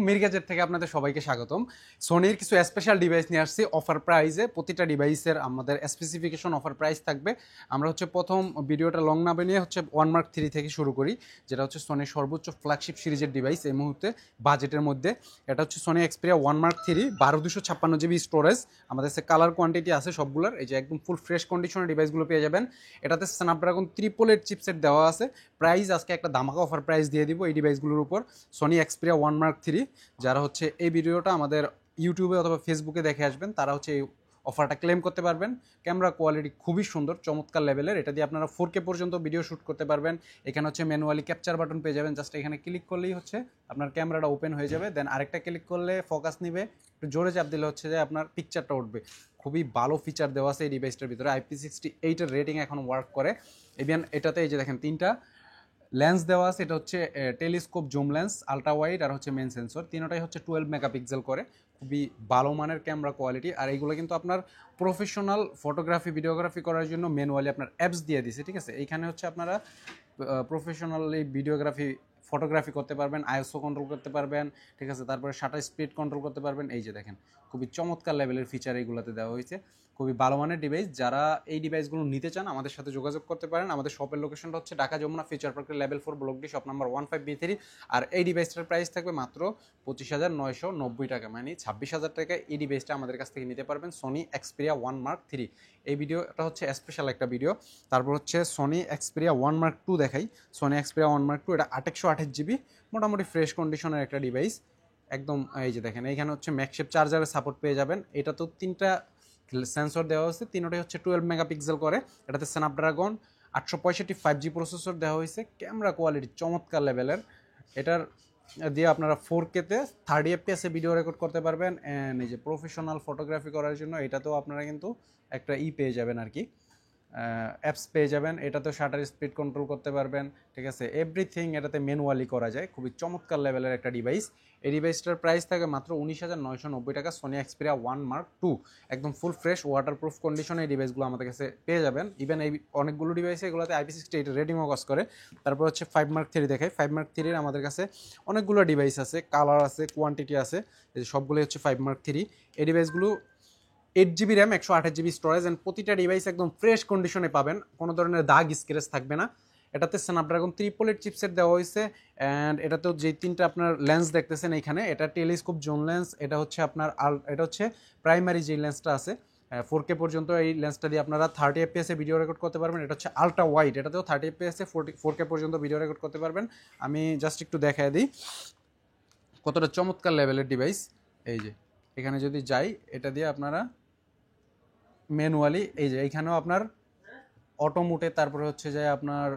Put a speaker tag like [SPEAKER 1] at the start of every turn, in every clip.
[SPEAKER 1] মিরগেজের থেকে আপনাদের সবাইকে স্বাগতম। সোনির কিছু স্পেশাল ডিভাইস নিয়ে আসছি অফার প্রাইসে। প্রতিটা ডিভাইসের আমাদের স্পেসিফিকেশন অফার প্রাইস থাকবে। আমরা প্রথম ভিডিওটা লং না বানিয়ে ওয়ান মার্ক 3 থেকে শুরু করি, যেটা সোনির সর্বোচ্চ ফ্ল্যাগশিপ সিরিজের ডিভাইস এই মুহূর্তে বাজেটের মধ্যে। এটা Sony Xperia one mark 3 1256 GB storage. আমাদের কালার কোয়ান্টিটি আছে সবগুলোর। এই যে একদম ফুল ফ্রেশ কন্ডিশনের ডিভাইসগুলো পেয়ে যাবেন। এটাতে স্ন্যাপড্রাগন 888 চিপসেট দেওয়া আছে। প্রাইস আজকে একটা ধামাকা অফার প্রাইস দিয়ে দিব এই ডিভাইসগুলোর উপর। সোনি এক্সপিরিয়া ওয়ান মার্ক 3 যারা এই ভিডিওটা আমাদের ইউটিউবে অথবা ফেসবুকে দেখে আসবেন তারা এই অফারটা ক্লেম করতে পারবেন। ক্যামেরা কোয়ালিটি খুবই সুন্দর, চমৎকার লেভেলের। এটা দিয়ে আপনারা 4K পর্যন্ত ভিডিও শ্যুট করতে পারবেন। এখানে ম্যানুয়ালি ক্যাপচার বাটন পেয়ে যাবেন। জাস্ট এখানে ক্লিক করলেই আপনার ক্যামেরাটা ওপেন হয়ে যাবে। দেন আরেকটা ক্লিক করলে ফোকাস নিবে, একটু জোরে চাপ দিলে যে আপনার পিকচারটা উঠবে। খুবই ভালো ফিচার দেওয়া আছে এই ডিভাইসটার ভিতরে। IP68 এর রেটিং এখন ওয়ার্ক করে। ইভেন এটাতে এই যে দেখেন তিনটা লেন্স দেওয়া আছে। এটা telescope zoom lens, ultra wide আর মেন সেন্সর। তিনটাই 12 মেগাপিক্সেল করে। খুবই ভালো মানের ক্যামেরা কোয়ালিটি। আর এইগুলো কিন্তু আপনার প্রফেশনাল ফটোগ্রাফি ভিডিওগ্রাফি করার জন্য ম্যানুয়ালি আপনার অ্যাপস দিয়ে দিছে, ঠিক আছে। এইখানে আপনারা প্রফেশনালি ভিডিওগ্রাফি ফটোগ্রাফি করতে পারবেন, আইএসও কন্ট্রোল করতে পারবেন, ঠিক আছে। তারপরে শাটার স্পিড কন্ট্রোল করতে পারবেন। এই যে দেখেন খুবই চমৎকার লেভেলের ফিচার এইগুলোতে দেওয়া হয়েছে। খুবই ভালো মানের ডিভাইস। যারা এই ডিভাইসগুলো নিতে চান আমাদের সাথে যোগাযোগ করতে পারেন। আমাদের শপের লোকেশনটা ঢাকা যমুনা ফিচার পার্কের level 4 block D, shop number 15B3। আর এই ডিভাইসটার প্রাইস থাকবে মাত্র 25,990 টাকা, মানে 26,000 টাকায় এই ডিভাইসটা আমাদের কাছ থেকে নিতে পারবেন। Sony Xperia one mark 3। এই ভিডিওটা স্পেশাল একটা ভিডিও। তারপর সোনি এক্সপিরিয়া ওয়ান মার্ক 2 দেখাই। সোনি এক্সপিরিয়া ওয়ান মার্ক 2 এটা 828 জিবি, মোটামুটি ফ্রেশ কন্ডিশনের একটা ডিভাইস একদম। এই যে দেখেন এইখানে ম্যাকশেপ চার্জারের সাপোর্ট পেয়ে যাবেন। এটা তো তিনটা সেন্সর দেওয়া হয়েছে, তিনটাই 12 মেগাপিক্সেল করে। এটাতে স্ন্যাপড্রাগন 865 5G প্রসেসর দেওয়া হয়েছে। ক্যামেরা কোয়ালিটি চমৎকার লেভেলের। এটার দিয়ে আপনারা 4K-তে 30 FPS ভিডিও রেকর্ড করতে পারবেন। অ্যান্ড এই যে প্রফেশনাল ফটোগ্রাফি করার জন্য এটাতেও আপনারা কিন্তু একটা পেয়ে যাবেন আর কি, অ্যাপস পেয়ে যাবেন। এটাতেও শাটার স্পিড কন্ট্রোল করতে পারবেন, ঠিক আছে। এভরিথিং এটাতে ম্যানুয়ালি করা যায়। খুবই চমৎকার লেভেলের একটা ডিভাইস। এই ডিভাইসটার প্রাইস থাকে মাত্র 19,990 টাকা। সোনি এক্সপিরিয়া ওয়ান মার্ক 2 একদম ফুল ফ্রেশ ওয়াটারপ্রুফ কন্ডিশনে এই ডিভাইসগুলো আমাদের কাছে পেয়ে যাবেন। ইভেন এই অনেকগুলো ডিভাইসে এগুলোতে IP68 রেটিংও কাজ করে। তারপর 5 মার্ক 3 দেখায়। 5 মার্ক 3 আমাদের কাছে অনেকগুলো ডিভাইস আছে, কালার আছে, কোয়ান্টিটি আছে। সবগুলোই 5 মার্ক 3। এই ডিভাইসগুলো 8 GB RAM, 128 GB storage. And প্রতিটা ডিভাইস একদম ফ্রেশ কন্ডিশনে পাবেন, কোনো ধরনের দাগ স্ক্র্যাচ থাকবে না। এটাতে স্ন্যাপড্রাগন 888 চিপসেট দেওয়া হয়েছে। অ্যান্ড এটাতেও যে তিনটা আপনার লেন্স দেখতেছেন এইখানে, এটা টেলিস্কোপ জোন লেন্স। এটা আপনার এটা প্রাইমারি যে লেন্সটা আছে 4K পর্যন্ত, এই লেন্সটা দিয়ে আপনারা 30 FPS ভিডিও রেকর্ড করতে পারবেন। এটা আলট্রা ওয়াইড, এটাতেও 30 FPS 4K পর্যন্ত ভিডিও রেকর্ড করতে পারবেন। আমি জাস্ট একটু দেখায় দিই কতটা চমৎকার লেভেলের ডিভাইস। এই যে এখানে যদি যাই, এটা দিয়ে আপনারা ম্যানুয়ালি এই যে এইখানেও আপনার অটো মোডে, তারপরে যে আপনার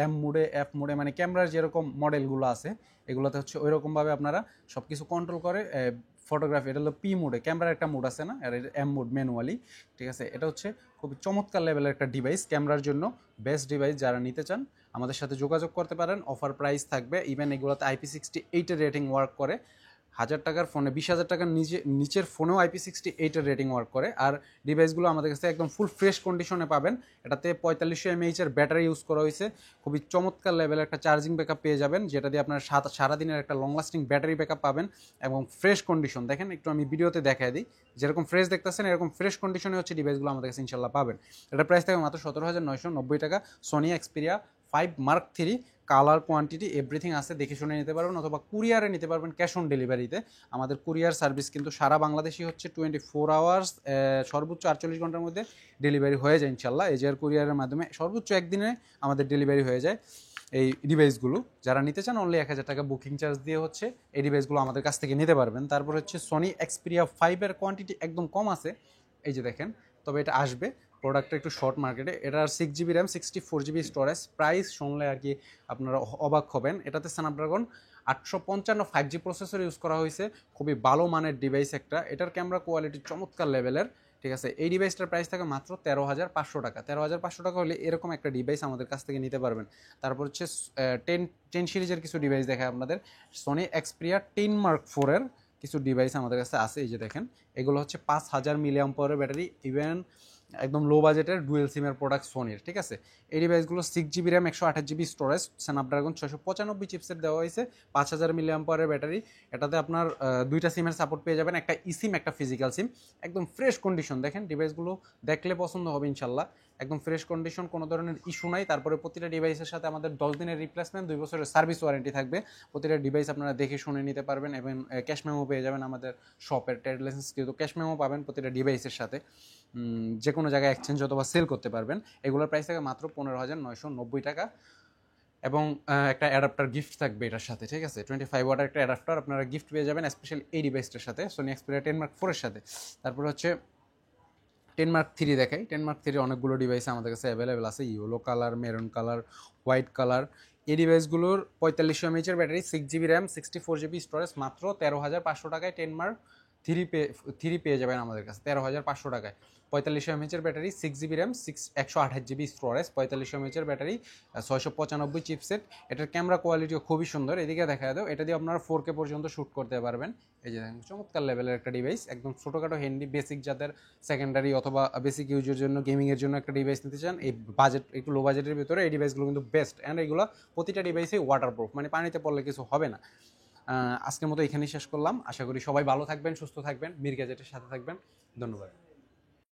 [SPEAKER 1] এম মোডে, এফ মোডে, মানে ক্যামেরার যেরকম মডেলগুলো আছে এগুলোতে ওইরকমভাবে আপনারা সব কিছু কন্ট্রোল করে ফটোগ্রাফি। এটা হলো পি মোডে, ক্যামেরার একটা মোড আছে না, আর এম মোড ম্যানুয়ালি, ঠিক আছে। এটা খুবই চমৎকার লেভেলের একটা ডিভাইস, ক্যামেরার জন্য বেস্ট ডিভাইস। যারা নিতে চান আমাদের সাথে যোগাযোগ করতে পারেন। অফার প্রাইস থাকবে। ইভেন এগুলোতে IP68 এর রেটিং ওয়ার্ক করে। 1000 টাকার ফোনে, 20,000 টাকার নিচের ফোনেও IP68 এর রেটিং ওয়ার্ক করে। আর ডিভাইসগুলো আমাদের কাছে একদম ফুল ফ্রেশ কন্ডিশনে পাবেন। এটাতে 4500 mAh এর ব্যাটারি ইউজ করা হয়েছে। খুবই চমৎকার লেভেলের একটা চার্জিং ব্যাকআপ পেয়ে যাবেন, যেটা দিয়ে আপনার সারাদিনের একটা লং লাস্টিং ব্যাটারি ব্যাকআপ পাবেন। এবং ফ্রেশ কন্ডিশন দেখেন, একটু আমি ভিডিওতে দেখাই দিই, যেরকম ফ্রেশ দেখতেছেন এরকম ফ্রেশ কন্ডিশনে ডিভাইসগুলো আমাদের কাছে ইনশাল্লাহ পাবেন। এটা প্রাইস থাকে মাত্র 17,990 টাকা। Sony Xperia 5 mark 3। Colour, quantity, everything আছে, দেখে শুনে নিতে পারবেন। অথবা কুরিয়ারে নিতে পারবেন, ক্যাশ অন ডেলিভারিতে। আমাদের কুরিয়ার সার্ভিস কিন্তু সারা বাংলাদেশই 24 আওয়ার্স, সর্বোচ্চ 48 ঘন্টার মধ্যে ডেলিভারি হয়ে যায় ইনশাল্লাহ। এজের কুরিয়ারের মাধ্যমে সর্বোচ্চ একদিনে আমাদের ডেলিভারি হয়ে যায় এই ডিভাইসগুলো। যারা নিতে চান অনলি 1000 টাকা বুকিং চার্জ দিয়ে এই ডিভাইসগুলো আমাদের কাছ থেকে নিতে পারবেন। তারপর সোনি এক্সপিরিয়া 5 এর কোয়ান্টিটি একদম কম আছে, এই যে দেখেন। তবে এটা আসবে, প্রোডাক্টটা একটু শর্ট মার্কেটে। এটার 6 GB RAM, 64 GB storage. Price শুনলে আর কি আপনারা অবাক হবেন। এটাতে স্ন্যাপড্রাগন 855 5G প্রসেসর ইউজ করা হয়েছে। খুবই ভালো মানের ডিভাইস একটা। এটার ক্যামেরা কোয়ালিটি চমৎকার লেভেলের, ঠিক আছে। এই ডিভাইসটার প্রাইস থাকে মাত্র 13,500 টাকা। 13,500 টাকা হলে এরকম একটা ডিভাইস আমাদের কাছ থেকে নিতে পারবেন। তারপর 10 সিরিজের কিছু ডিভাইস দেখায় আপনাদের। সোনি এক্সপিরিয়া 10 মার্ক 4 এর কিছু ডিভাইস আমাদের কাছে আছে, এই যে দেখেন। এগুলো 5000 mAh ব্যাটারি। ইভেন একদম লো বাজেটের ডুয়েল সিমের প্রোডাক্ট সোনির, ঠিক আছে। এই ডিভাইসগুলো 6 GB RAM 128 GB storage, Snapdragon 695 chipset দেওয়া হয়েছে, 5000 mAh ব্যাটারি। এটাতে আপনার দুইটা সিমের সাপোর্ট পেয়ে যাবেন, একটা ইসিম একটা ফিজিক্যাল সিম। একদম ফ্রেশ কন্ডিশন, দেখেন ডিভাইসগুলো দেখলে পছন্দ হবে ইনশাল্লাহ। একদম ফ্রেশ কন্ডিশন, কোনো ধরনের ইস্যু নাই। তারপরে প্রতিটা ডিভাইসের সাথে আমাদের 10 দিনের রিপ্লেসমেন্ট, 2 বছরের সার্ভিস ওয়ারেন্টি থাকবে। প্রতিটা ডিভাইস আপনারা দেখে শুনে নিতে পারবেন এবং ক্যাশ মেমো পেয়ে যাবেন আমাদের শপের ট্রেড লাইসেন্স, কিন্তু ক্যাশ মেমো পাবেন প্রতিটা ডিভাইসের সাথে। যে কোনো জায়গায় এক্সচেঞ্জ অথবা সেল করতে পারবেন। এগুলোর প্রাইস থাকে মাত্র 15,990 টাকা এবং একটা অ্যাডাপ্টার গিফট থাকবে এটার সাথে, ঠিক আছে। 25 ওয়াটের একটা অ্যাডাপ্টার আপনারা গিফট পেয়ে যাবেন স্পেশালি এই ডিভাইসটার সাথে, সোনি এক্সপেরিয়া 10 Mark 4 এর সাথে। তারপর হচ্ছে 10 Mark 3 দেখাই। 10 Mark 3 অনেকগুলো ডিভাইস আমাদের কাছে অ্যাভেলেবেল আছে, yellow colour, maroon colour, white colour. এই ডিভাইসগুলোর 4500 mAh battery, 6 GB RAM, 64 GB storage, মাত্র 13,500 টাকায় 10 Mark 3 পেয়ে যাবেন আমাদের কাছে 13,500 টাকায়। 4500 mAh battery, 6 GB RAM, 128 GB storage, 4500 mAh battery, 695 chipset. এটার ক্যামেরা কোয়ালিটিও খুবই সুন্দর, এদিকে দেখা দাও। এটা দিয়ে আপনারা 4K পর্যন্ত শ্যুট করতে পারবেন। এই যে দেখেন, চমৎকার লেভেলের একটা ডিভাইস, একদম ছোটোখাটো হ্যান্ডি বেসিক, যাদের সেকেন্ডারি অথবা বেসিক ইউজের জন্য, গেমিংয়ের জন্য একটা ডিভাইস নিতে চান, এই বাজেট একটু লো বাজেটের ভিতরে এই ডিভাইসগুলো কিন্তু বেস্ট। অ্যান্ড এগুলো প্রতিটা ডিভাইসে ওয়াটারপ্রুফ, মানে পানিতে পড়লে কিছু হবে না। আজকের মতো এখানেই শেষ করলাম। আশা করি সবাই ভালো থাকবেন, সুস্থ থাকবেন, মির গ্যাজেটের সাথে থাকবেন। ধন্যবাদ।